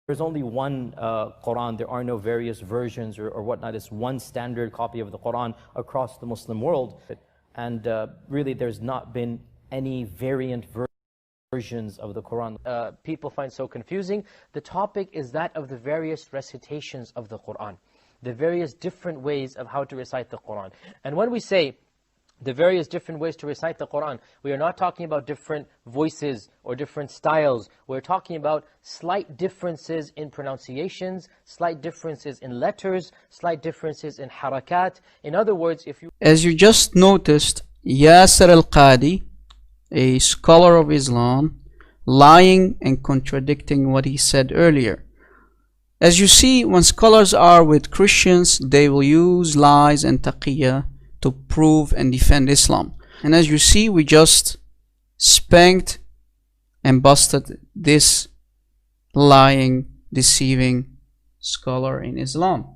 There's only one Quran. There are no various versions or whatnot. It's one standard copy of the Quran across the Muslim world. And really, there's not been any variant versions of the Quran. People find so confusing. The topic is that of the various recitations of the Quran, the various different ways of how to recite the Quran. And when we say the various different ways to recite the Quran, we are not talking about different voices or different styles. We're talking about slight differences in pronunciations, slight differences in letters, slight differences in harakat. In other words, if you... As you just noticed, Yasser al-Qadi, a scholar of Islam, lying and contradicting what he said earlier. As you see, when scholars are with Christians, they will use lies and taqiyya to prove and defend Islam. And as you see, we just spanked and busted this lying, deceiving scholar in Islam.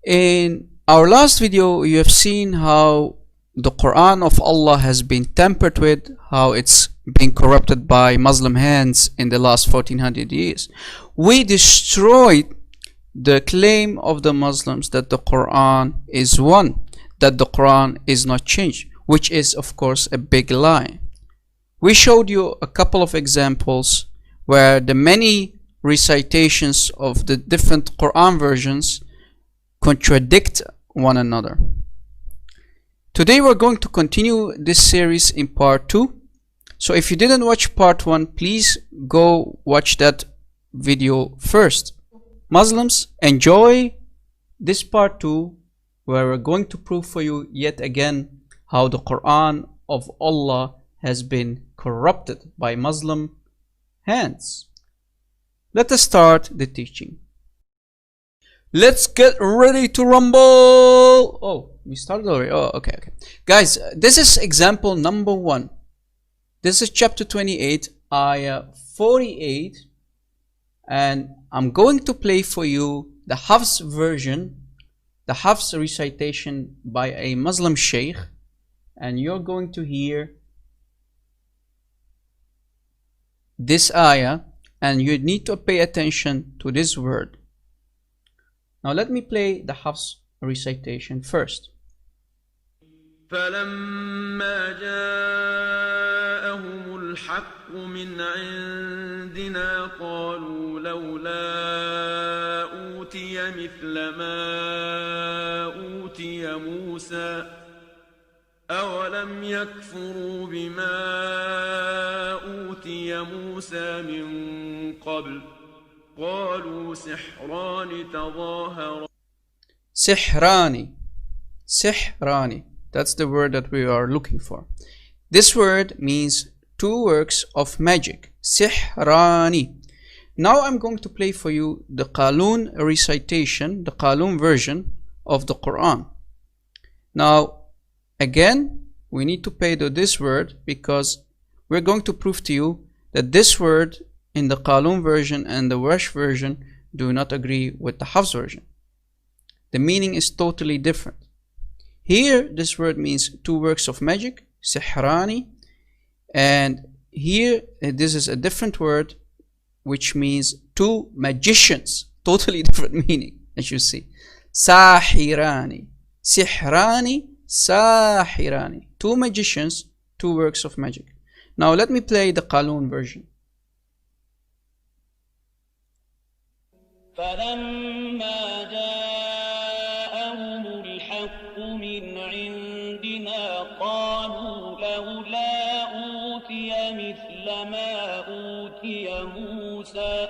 In our last video, you have seen how the Quran of Allah has been tampered with, how it's been corrupted by Muslim hands in the last 1400 years. We destroyed the claim of the Muslims that the Quran is one, that the Quran is not changed, which is of course a big lie. We showed you a couple of examples where the many recitations of the different Quran versions contradict one another. Today we're going to continue this series in part 2. So if you didn't watch part 1, please go watch that video first. Muslims, enjoy this part 2, where we're going to prove for you yet again how the Quran of Allah has been corrupted by Muslim hands. Let us start the teaching. Let's get ready to rumble. Oh, we started already. Oh, okay. Guys, this is example number 1. This is chapter 28, ayah 48. And I'm going to play for you the Hafs version, the Hafs recitation by a Muslim sheikh, and you're going to hear this ayah, and you need to pay attention to this word. Now let me play the Hafs recitation first. فلما جاءهم الحق من عندنا قالوا لولا أوتي مثل ما أوتي موسى أولم يكفروا بما أوتي موسى من قبل قالوا سحران تظاهرا. Sihrani. That's the word that we are looking for. This word means 2 works of magic. Sihrani. Now I'm going to play for you the Qalon recitation, the Qalon version of the Quran. Now, again, we need to pay to this word because we're going to prove to you that this word in the Qalon version and the Warsh version do not agree with the Hafs version. The meaning is totally different. Here, this word means 2 works of magic, sihrani, and here this is a different word which means 2 magicians, totally different meaning, as you see. Sahirani, sihrani, sahirani, 2 magicians, 2 works of magic. Now let me play the Qalon version. فلما جاءهم الحق من عندنا قالوا لولا أوتي مثل ما أوتي موسى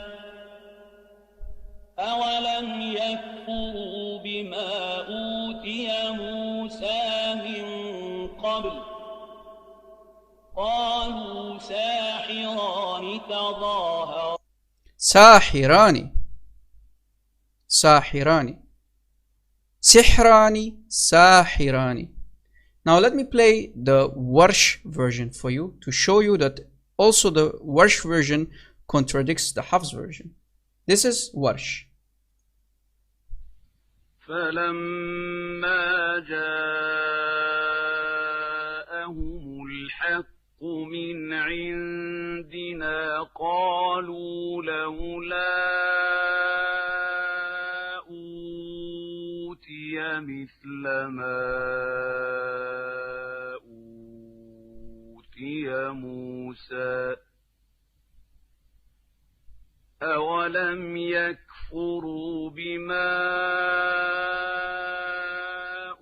أولم يكفروا بما أوتي موسى من قبل قالوا ساحران تظاهرا. Sahirani. Sihrani, Sahirani. Now let me play the Warsh version for you to show you that also the Warsh version contradicts the Hafs version. This is Warsh. فلما جاءهم الحق من عندنا قالوا لولا ما أوتي موسى أولم يكفروا بما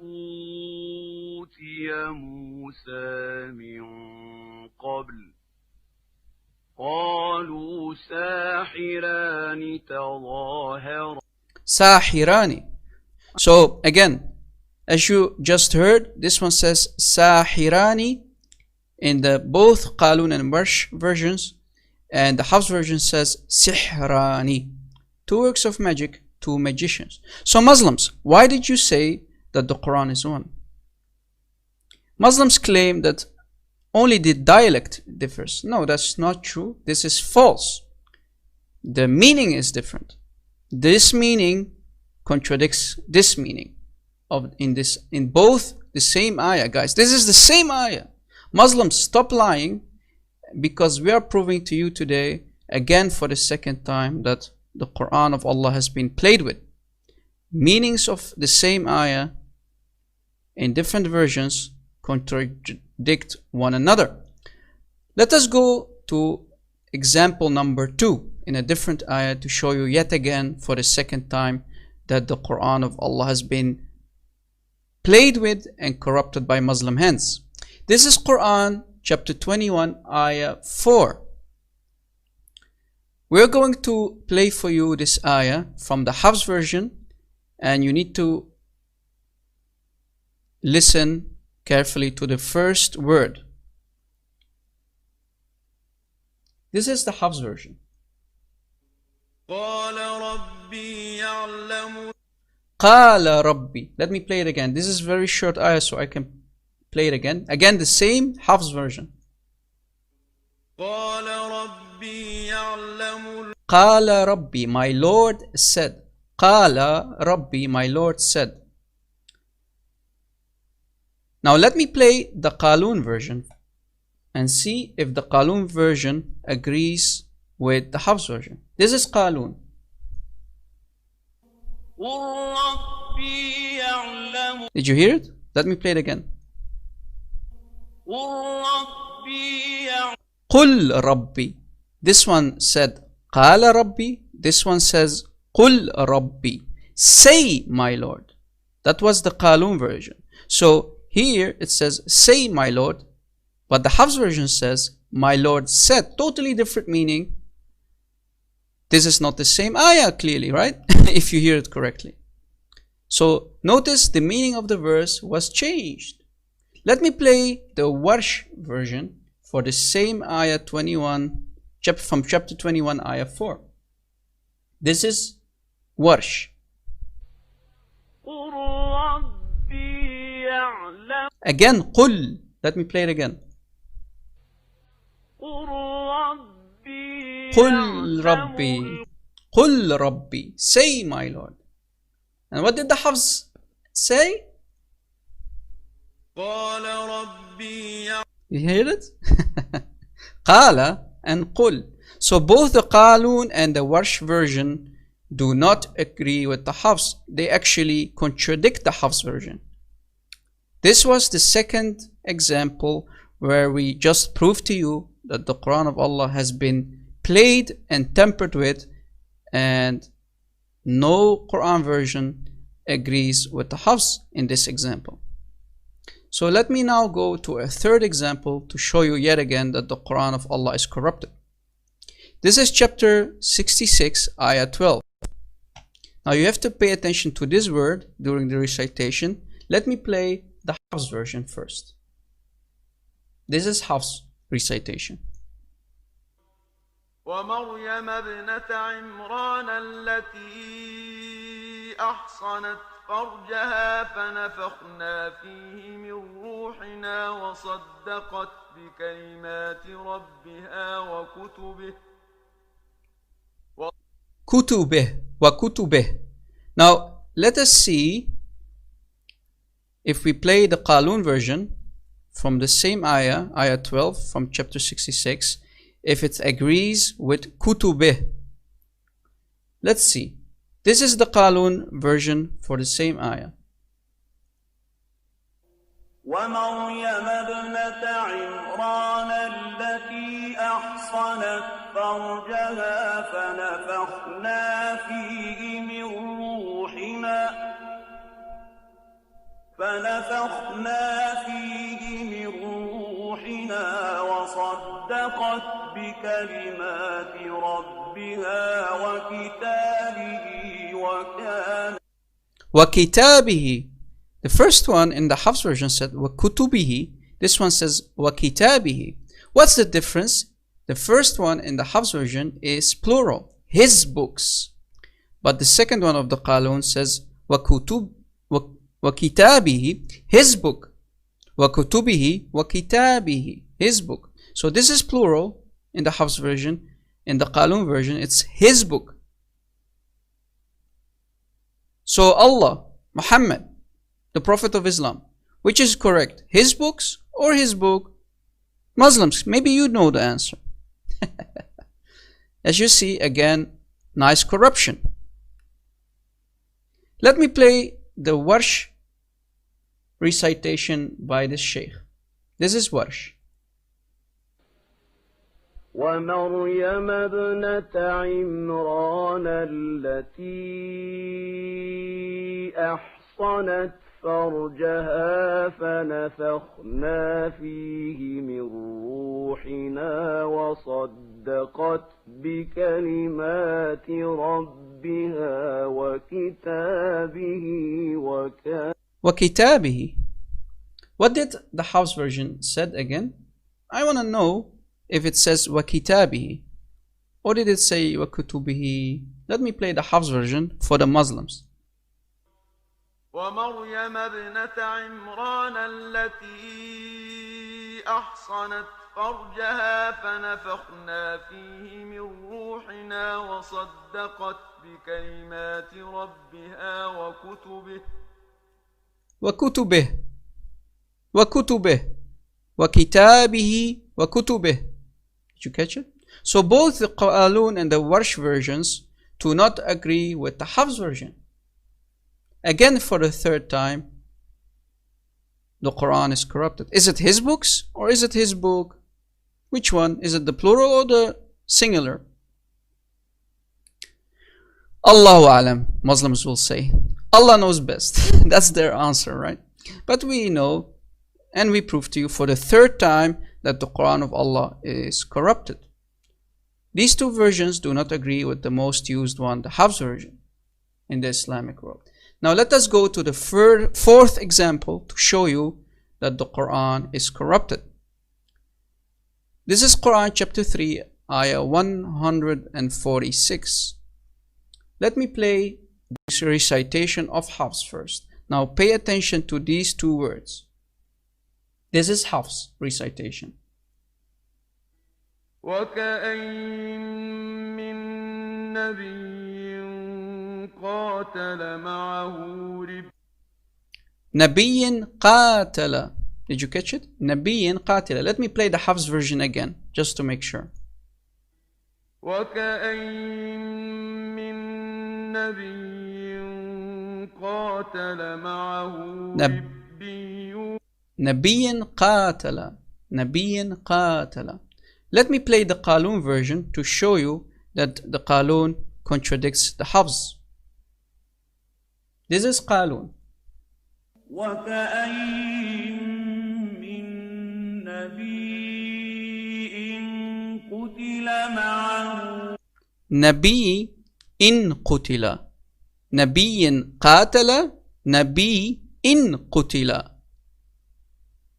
أوتي موسى من قبل قالوا ساحران تظاهرا. Sahirani. So again, as you just heard, this one says Sahirani in the both Qalon and Warsh versions, and the Hafs version says Sihrani. Two works of magic, two magicians. So Muslims, why did you say that the Quran is one? Muslims claim that only the dialect differs. No, that's not true. This is false. The meaning is different. This meaning contradicts this meaning in both the same ayah, guys. This is the same ayah. Muslims, stop lying, because we are proving to you today, again for the second time, that the Quran of Allah has been played with. Meanings of the same ayah in different versions contradict one another. Let us go to example number 2 in a different ayah to show you yet again for the second time that the Quran of Allah has been played with and corrupted by Muslim hands. This is Quran chapter 21 ayah 4. We're going to play for you this ayah from the Hafs version, and you need to listen carefully to the first word. This is the Hafs version. قال ربي يعلم. قال ربي. Let me play it again. This is very short ayah, so I can play it again. Again, the same Hafs version. قال ربي يعلم. قال ربي, my Lord said. قال ربي, my Lord said. Now let me play the Qalon version and see if the Qalon version agrees with the Hafs version. This is Qalon. ربي يعلم. Did you hear it? Let me play it again. ربي يعلم. قل ربي. This one said قال ربي. This one says قل ربي. Say my Lord. That was the Qalon version. So here it says say my Lord, but the Hafs version says my Lord said. Totally different meaning. This is not the same ayah clearly, right? If you hear it correctly. So notice the meaning of the verse was changed. Let me play the Warsh version for the same ayah 21, from chapter 21 ayah 4. This is Warsh. ربي يعلم. Again, قل. Let me play it again. ربي قل ربي. قل ربي. Say my Lord. And what did the Hafs say? قال ربي يعلم. You hear it? قال and قل. So both the Qalon and the Warsh version do not agree with the Hafs. They actually contradict the Hafs version. This was the second example where we just proved to you that the Quran of Allah has been played and tampered with, and no Quran version agrees with the Hafs in this example. So let me now go to a third example to show you yet again that the Quran of Allah is corrupted. This is chapter 66, ayah 12. Now you have to pay attention to this word during the recitation. Let me play the Hafs version first. This is Hafs recitation. ومريم ابنة عمران التي أحصنت فرجها فنفخنا فيه من روحنا وصدقت بكلمات ربها وكتبه. كتبه وكتبه. Now let us see if we play the Qalon version from the same ayah, ayah 12 from chapter 66, if it agrees with kutubih. Let's see. This is the Qalon version for the same ayah. ومريم ابنة عمران التي أحصنت فرجها فنفخنا فيه من روحنا وصدقت بكلمات ربها وكتابه. The first one in the Hafs version said وكتبه. This one says وكتابه. What's the difference? The first one in the Hafs version is plural, his books. But the second one of the Qalon says وكتابه, his book. وكتبه وكتابه, his book. So this is plural in the Hafs version. In the Qalon version, it's his book. So Allah, Muhammad, the Prophet of Islam, which is correct? His books or his book? Muslims, maybe you know the answer. As you see, again, nice corruption. Let me play the Warsh recitation by this Shaykh. This is Warsh. ومريم ابنة عمران التي أحصنت فرجها فنفخنا فيه من روحنا وصدقت بكلمات ربها وكتابه. What did the Hafs version said again? I want to know if it says وكتابه or did it say وكتبه. Let me play the Hafs version for the Muslims. ومريم ابنة عمران التي أحصنت فرجها فنفخنا فيه من روحنا وصدقت بكلمات ربها وكتبه وكتابه وكتبه. Did you catch it? So both the Qalon and the Warsh versions do not agree with the Hafs version. Again, for the third time, the Quran is corrupted. Is it his books or is it his book? Which one? Is it the plural or the singular? Allahu Alam, Muslims will say. Allah knows best. That's their answer, right? But we know and we prove to you for the third time that the Quran of Allah is corrupted. These two versions do not agree with the most used one, the Hafs version, in the Islamic world. Now let us go to the fourth example to show you that the Quran is corrupted. This is Quran chapter 3, ayah 146. Let me play this recitation of Hafs first. Now pay attention to these two words. This is Hafs recitation. وكأين من نبي قاتل معه نبي قاتل. Did you catch it? نبي قاتل. Let me play the Hafs version again, just to make sure. وكأين من نبي قاتل معه نبي قاتل. نبي قاتل. Let me play the Qalon version to show you that the Qalon contradicts the Hafs. This is Qalon. وكأين من نبي قتل معه نبي إن قتل. نبي قاتل. نبي إن قتل.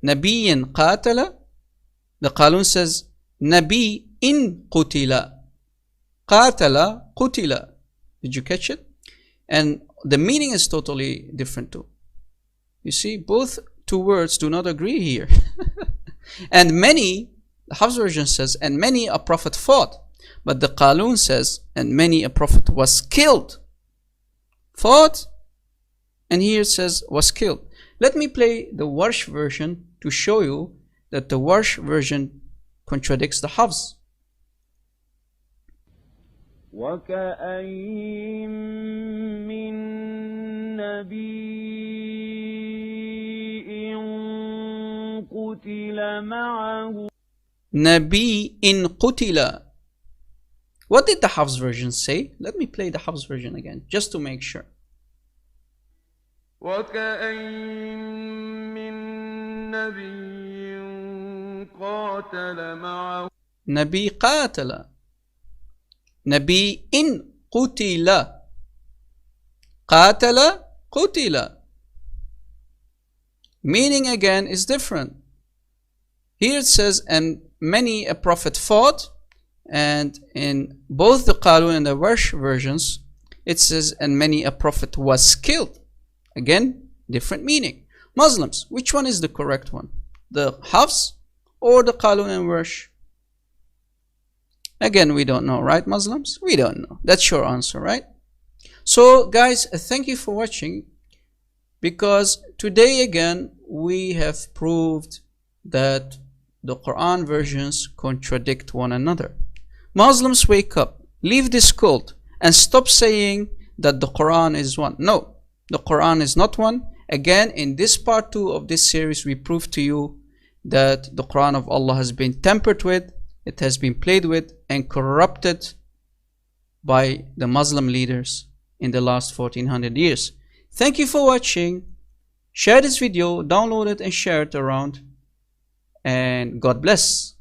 نبي قاتل. The Qalon says نبي إن قتل. قاتل قتل. Did you catch it? And the meaning is totally different too. You see, both two words do not agree here. And many, the Hafs version says, and many a prophet fought. But the Qalon says, and many a prophet was killed. Fought, and here it says was killed. Let me play the Warsh version to show you that the Warsh version contradicts the Hafs. وكأين من نبي قتل معه نبي إن قتل. What did the Hafs version say? Let me play the Hafs version again, just to make sure. وكأين من نبي قاتل معه نبي قاتل. نبي إن قتل. قاتل قتل. Meaning again is different. Here it says, and many a prophet fought, and in both the Qalon and the Warsh versions, it says, and many a prophet was killed. Again, different meaning. Muslims, which one is the correct one? The Hafs or the Qalon and Warsh? Again, we don't know, right, Muslims? We don't know. That's your answer, right? So, guys, thank you for watching, because today again we have proved that the Quran versions contradict one another. Muslims, wake up, leave this cult, and stop saying that the Quran is one. No, the Quran is not one. Again, in this part 2 of this series, we prove to you that the Quran of Allah has been tampered with, it has been played with and corrupted by the Muslim leaders in the last 1400 years. Thank you for watching. Share this video, download it and share it around, and God bless.